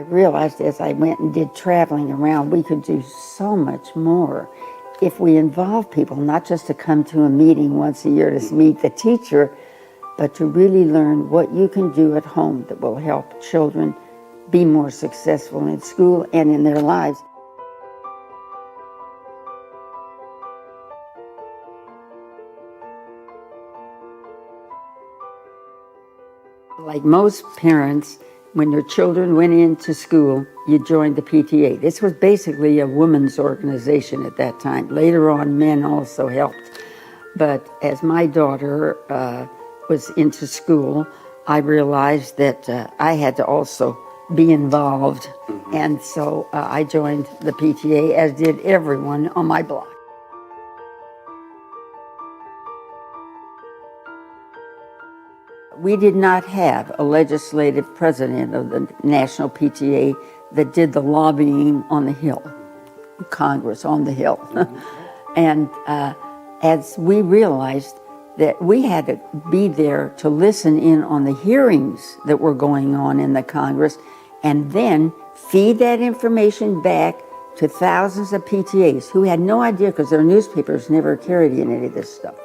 realized as I went and did traveling around, we could do so much more if we involve people, not just to come to a meeting once a year to meet the teacher, but to really learn what you can do at home that will help children be more successful in school and in their lives. Like most parents, when your children went into school, you joined the PTA. This was basically a women's organization at that time. Later on, men also helped. But as my daughter was into school, I realized that I had to also be involved. And so I joined the PTA, as did everyone on my block. We did not have a legislative president of the National PTA that did the lobbying on the Hill, Congress on the Hill. And as we realized that we had to be there to listen in on the hearings that were going on in the Congress and then feed that information back to thousands of PTAs who had no idea because their newspapers never carried any of this stuff.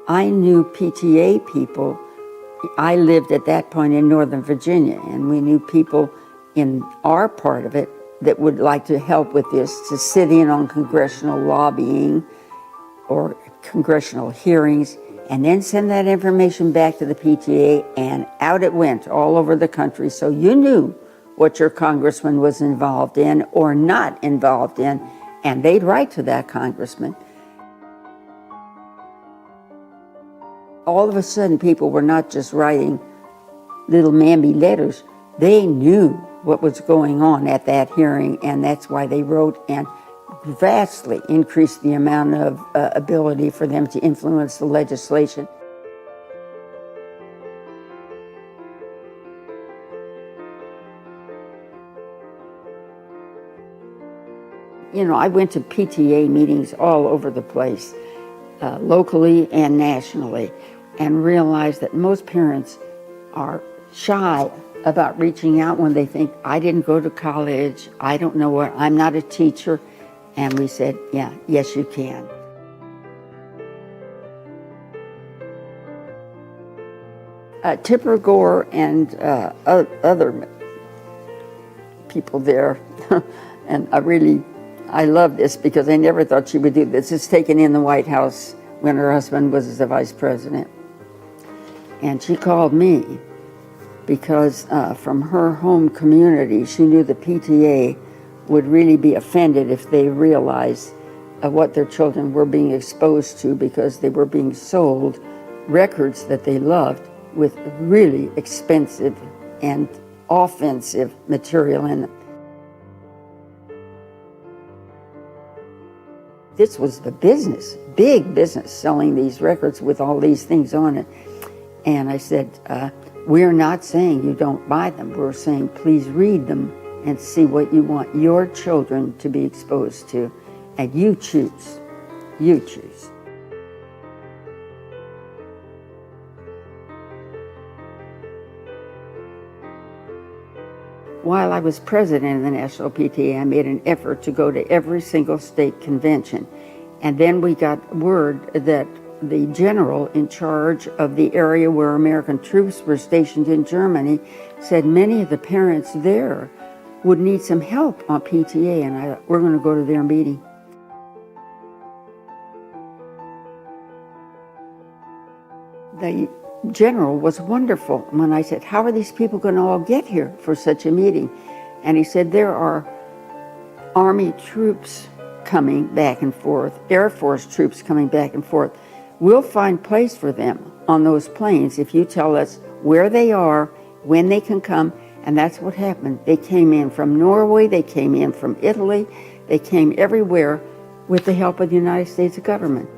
I knew PTA people. I lived at that point in Northern Virginia, and we knew people in our part of it that would like to help with this, to sit in on congressional lobbying or congressional hearings, and then send that information back to the PTA, and out it went all over the country. So you knew what your congressman was involved in or not involved in, and they'd write to that congressman. All of a sudden, people were not just writing little mamby letters. They knew what was going on at that hearing, and that's why they wrote and vastly increased the amount of ability for them to influence the legislation. You know, I went to PTA meetings all over the place, locally and nationally, and realized that most parents are shy about reaching out when they think, I didn't go to college, I don't know what, I'm not a teacher. And we said, yeah, yes, you can. Tipper Gore and other people there, and I love this because I never thought she would do this. It's taken in the White House when her husband was the vice president. And she called me because from her home community, she knew the PTA would really be offended if they realized what their children were being exposed to, because they were being sold records that they loved with really expensive and offensive material in them. This was the business, big business, selling these records with all these things on it. And I said, we're not saying you don't buy them. We're saying please read them and see what you want your children to be exposed to. And you choose. You choose. While I was president of the National PTA, I made an effort to go to every single state convention. And then we got word that the general in charge of the area where American troops were stationed in Germany said many of the parents there would need some help on PTA, and I thought, we're going to go to their meeting. The general was wonderful when I said, how are these people going to all get here for such a meeting? And he said, there are Army troops coming back and forth, Air Force troops coming back and forth. We'll find place for them on those planes if you tell us where they are, when they can come. And that's what happened. They came in from Norway, they came in from Italy, they came everywhere with the help of the United States government.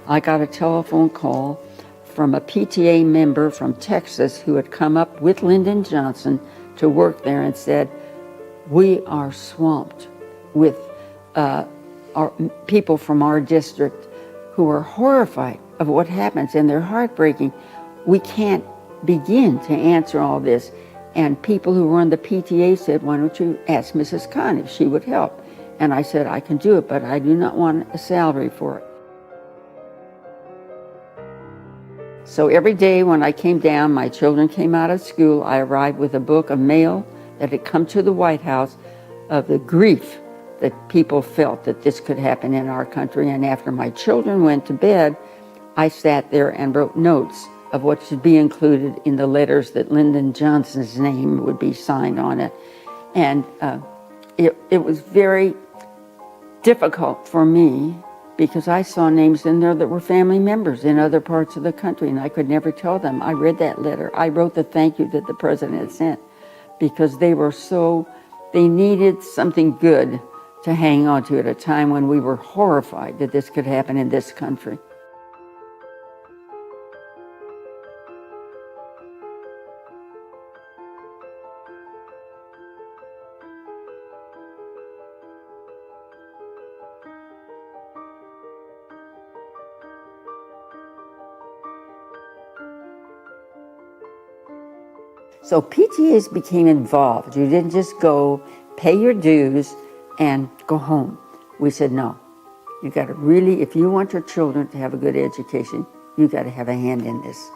I got a telephone call from a PTA member from Texas who had come up with Lyndon Johnson to work there and said, we are swamped with our people from our district who are horrified of what happens, and they're heartbreaking. We can't begin to answer all this. And people who run the PTA said, why don't you ask Mrs. Kahn if she would help? And I said, I can do it, but I do not want a salary for it. So every day when I came down, my children came out of school, I arrived with a book of mail that had come to the White House of the grief that people felt that this could happen in our country. And after my children went to bed, I sat there and wrote notes of what should be included in the letters that Lyndon Johnson's name would be signed on it. And it was very difficult for me because I saw names in there that were family members in other parts of the country, and I could never tell them. I read that letter. I wrote the thank you that the president had sent because they needed something good to hang on to at a time when we were horrified that this could happen in this country. So PTAs became involved. You didn't just go pay your dues and go home. We said, no, you got to really, if you want your children to have a good education, you got to have a hand in this.